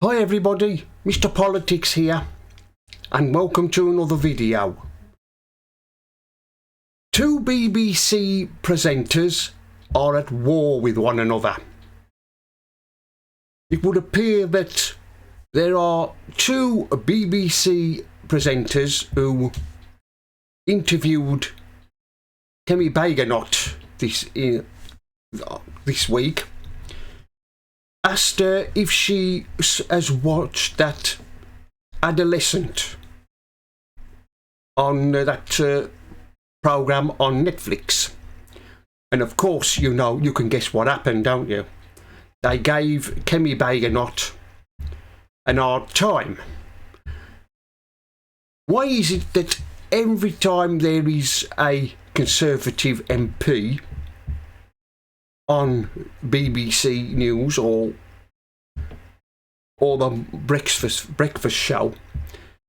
Hi everybody, Mr. Politics here, and welcome to another video. Two BBC presenters are at war with one another. It would appear that there are two BBC presenters who interviewed Kemi Badenoch this week, asked her if she has watched that Adolescent on that programme on Netflix. And of course, you can guess what happened, don't you? They gave Kemi Badenoch an hard time. Why is it that every time there is a Conservative MP on BBC News or the breakfast show,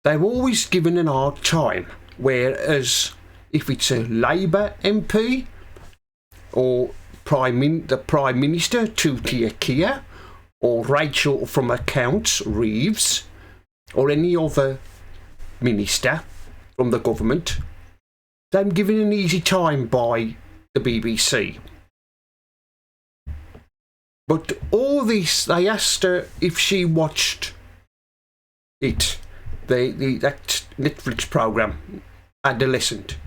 they're always given an hard time, whereas if it's a Labour MP or the Prime Minister, Tuti Akia, or Rachel from Accounts, Reeves, or any other minister from the government, they're given an easy time by the BBC. But all this, they asked her if she watched it, that Netflix programme, Adolescent.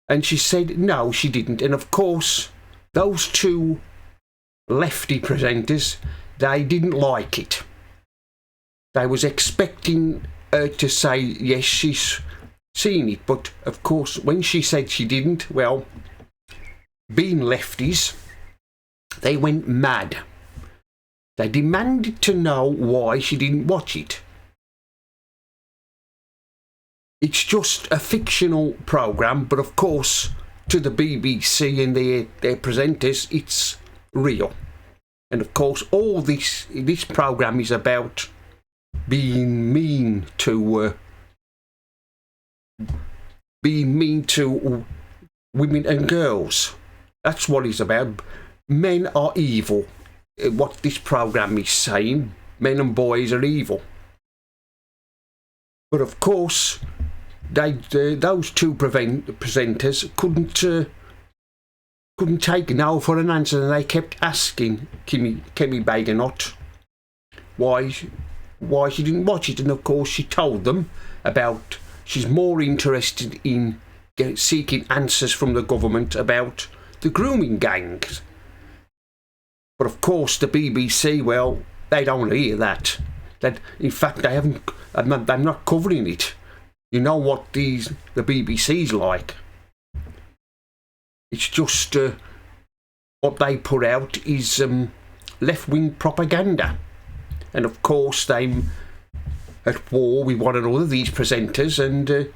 And she said no, she didn't. And of course, those two lefty presenters, they didn't like it. They was expecting her to say yes, she's seen it. But of course, when she said she didn't, well, being lefties, they went mad. They demanded to know why she didn't watch it. It's just a fictional programme, but of course, to the BBC and their presenters, it's real. And of course, all this programme is about being mean to women and girls. That's what it's about. Men are evil. What this programme is saying, men and boys are evil. But of course, those two presenters couldn't take no for an answer, and they kept asking Kemi Badenoch why she didn't watch it. And of course, she told them about she's more interested in seeking answers from the government about the grooming gangs. But of course, the BBC, well, they don't hear that. In fact, they're not covering it. You know what the BBC's like. It's just what they put out is left-wing propaganda. And of course, they're at war with one another, these presenters, and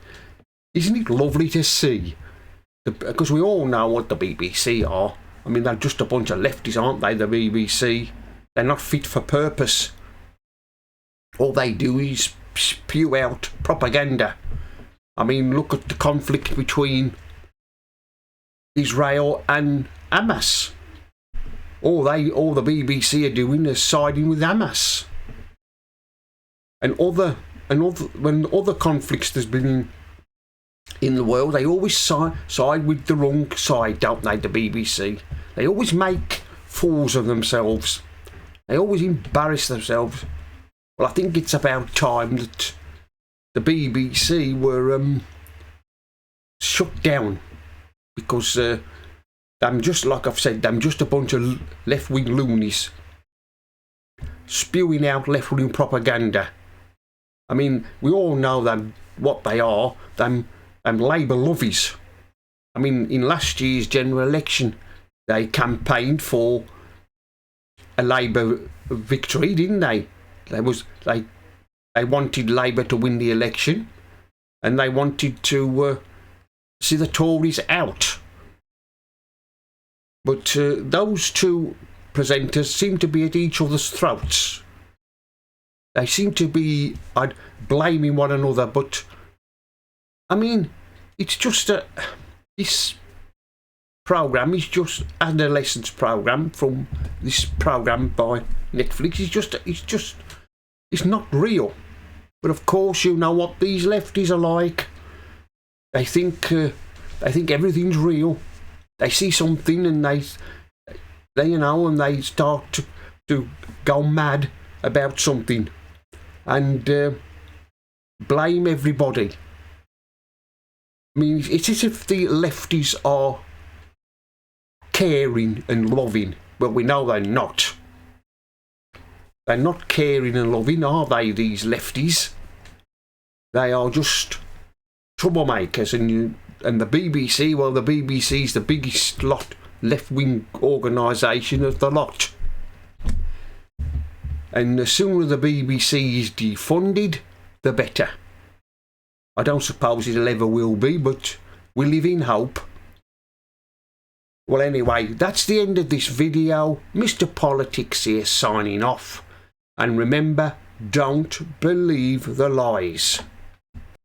isn't it lovely to see? Because we all know what the BBC are. I mean, they're just a bunch of lefties, aren't they, the BBC? They're not fit for purpose. All they do is spew out propaganda. I mean, look at the conflict between Israel and Hamas. All the BBC are doing is siding with Hamas. And when other conflicts there's been in the world, they always side with the wrong side, don't they, the BBC? They always make fools of themselves. They always embarrass themselves. Well, I think it's about time that the BBC were shut down, because I'm just, like I've said, I'm just a bunch of left-wing loonies spewing out left-wing propaganda. I mean, we all know what they are. Them Labour lovies. I mean, in last year's general election, they campaigned for a Labour victory, didn't they? They wanted Labour to win the election, and they wanted to see the Tories out. But those two presenters seem to be at each other's throats. They seem to be blaming one another, but I mean, it's just this programme is just Adolescence programme from this programme by Netflix. It's just It's not real. But of course, you know what these lefties are like. They think everything's real. They see something and they and they start to go mad about something and blame everybody. I mean, it's as if the lefties are caring and loving. Well, we know they're not. They're not caring and loving, are they, these lefties? They are just troublemakers. And the BBC, well, the BBC's the biggest left-wing organisation of the lot. And the sooner the BBC is defunded, the better. I don't suppose it ever will be, but we live in hope. Well, anyway, that's the end of this video. Mr. Politics here signing off. And remember, don't believe the lies.